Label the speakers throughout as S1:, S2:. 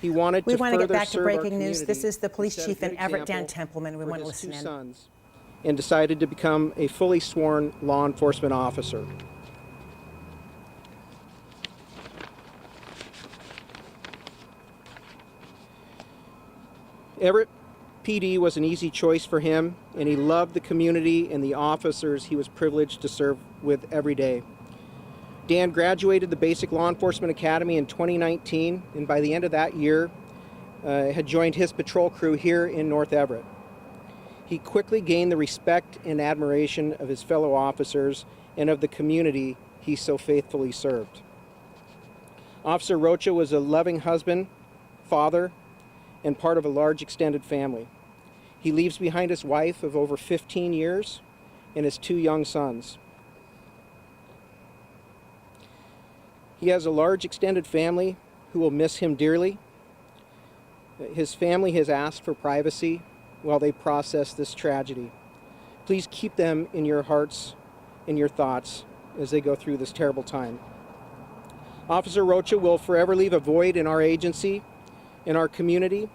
S1: He wanted
S2: We
S1: to
S2: want to get
S1: further
S2: back to
S1: serve our
S2: breaking news.
S1: community
S2: This is the police
S1: and set a
S2: chief in
S1: good
S2: Everett, Dan
S1: example
S2: Templeman. We
S1: for
S2: want to
S1: his
S2: listen
S1: two
S2: in.
S1: sons, and decided to become a fully sworn law enforcement officer. Everett PD was an easy choice for him, and he loved the community and the officers he was privileged to serve with every day. Dan graduated the Basic Law Enforcement Academy in 2019, and by the end of that year, had joined his patrol crew here in North Everett. He quickly gained the respect and admiration of his fellow officers and of the community he so faithfully served. Officer Rocha was a loving husband, father, and part of a large extended family. He leaves behind his wife of over 15 years and his two young sons. He has a large extended family who will miss him dearly. His family has asked for privacy while they process this tragedy. Please keep them in your hearts and your thoughts as they go through this terrible time. Officer Rocha will forever leave a void in our agency, in our community.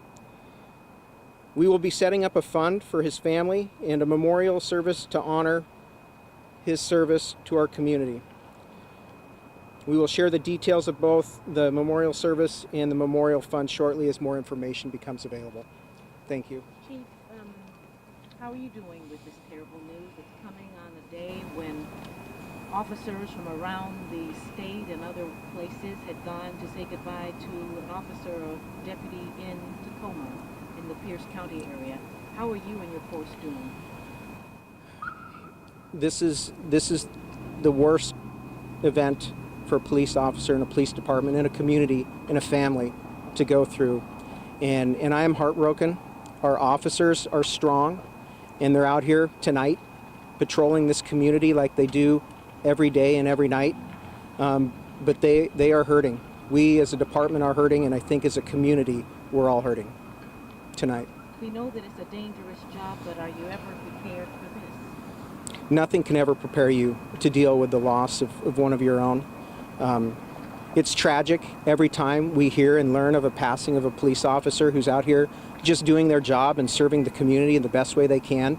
S1: We will be setting up a fund for his family and a memorial service to honor his service to our community. We will share the details of both the memorial service and the memorial fund shortly as more information becomes available. Thank you.
S3: Chief, how are you doing with this terrible news? It's coming on a day when officers from around the state and other places had gone to say goodbye to an officer or deputy in Tacoma, in the Pierce County area. How are you and your force doing?
S1: This is the worst event for a police officer in a police department, in a community, in a family to go through. And I am heartbroken. Our officers are strong, and they're out here tonight patrolling this community like they do every day and every night. But they are hurting. We as a department are hurting, and I think as a community, we're all hurting tonight.
S3: We know that it's a dangerous job, but are you ever prepared for this?
S1: Nothing can ever prepare you to deal with the loss of one of your own. It's tragic every time we hear and learn of a passing of a police officer who's out here just doing their job and serving the community in the best way they can.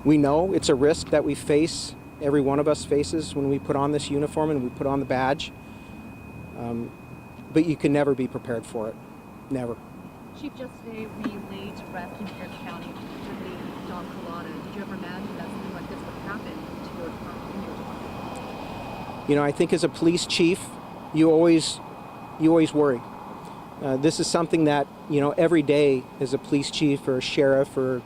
S1: We know it's a risk that we face, every one of us faces when we put on this uniform and we put on the badge. But you can never be prepared for it. Never.
S4: Chief, just today we laid to rest in Pierce County tragedy Don Colada. Did you ever imagine that something like this would happen to your department?
S1: You know, I think as a police chief, you always worry. This is something that, you know, every day as a police chief or a sheriff or,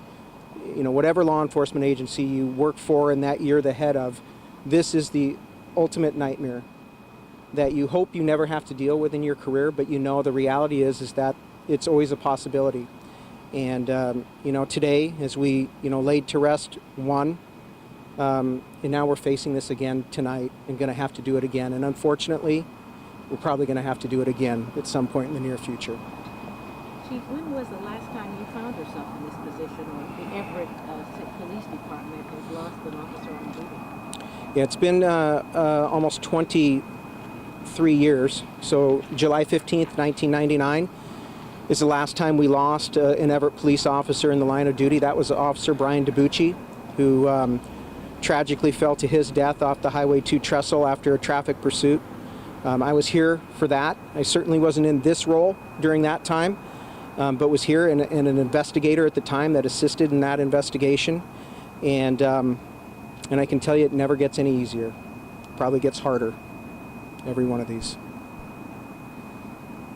S1: you know, whatever law enforcement agency you work for and that you're the head of, this is the ultimate nightmare that you hope you never have to deal with in your career, but you know the reality is that it's always a possibility. And, you know, today as we, you know, laid to rest one, and now we're facing this again tonight and going to have to do it again. And unfortunately, we're probably going to have to do it again at some point in the near future.
S3: Chief, when was the last time you found yourself in this position, or the Everett Police Department has lost an officer on duty?
S1: Yeah, it's been almost 23 years. So July 15th, 1999 is the last time we lost an Everett police officer in the line of duty. That was Officer Brian DiBucci, who tragically fell to his death off the Highway 2 trestle after a traffic pursuit. I was here for that. I certainly wasn't in this role during that time, but was here and an investigator at the time that assisted in that investigation. And I can tell you it never gets any easier. Probably gets harder, every one of these.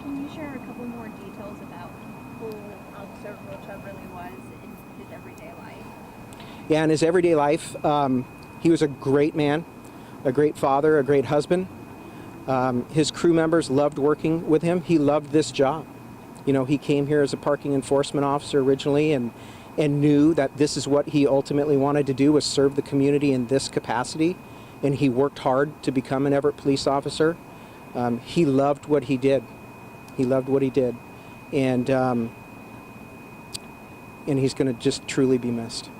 S4: Can you share a couple more details about who Officer Rocha really was in his everyday life?
S1: Yeah, in his everyday life, he was a great man, a great father, a great husband. His crew members loved working with him. He loved this job. You know, he came here as a parking enforcement officer originally and knew that this is what he ultimately wanted to do, was serve the community in this capacity. And he worked hard to become an Everett police officer. He loved what he did. He loved what he did. And he's going to just truly be missed.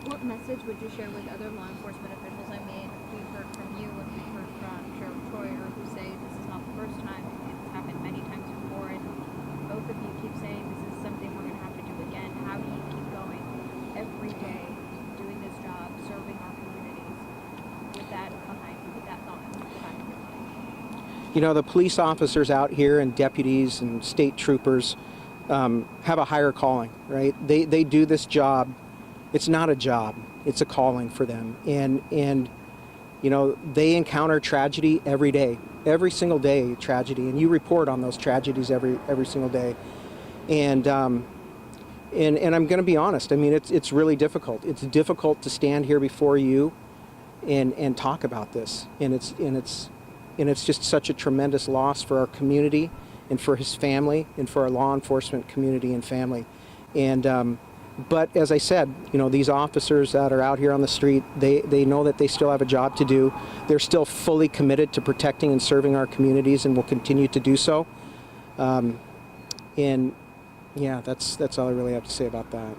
S4: What message would you share with other law enforcement officials? I mean, we've heard from you and we've heard from Sheriff Troyer, who say this is not the first time. It's happened many times before, and
S1: You know, the police officers out here and deputies and state troopers have a higher calling, right? They do this job. It's not a job. It's a calling for them. And you know, they encounter tragedy every day, every single day, tragedy. And you report on those tragedies every single day. And I'm going to be honest. I mean, it's really difficult. It's difficult to stand here before you and talk about this. And it's just such a tremendous loss for our community and for his family and for our law enforcement community and family. And but as I said, you know, these officers that are out here on the street, they know that they still have a job to do. They're still fully committed to protecting and serving our communities and will continue to do so. And yeah, that's all I really have to say about that.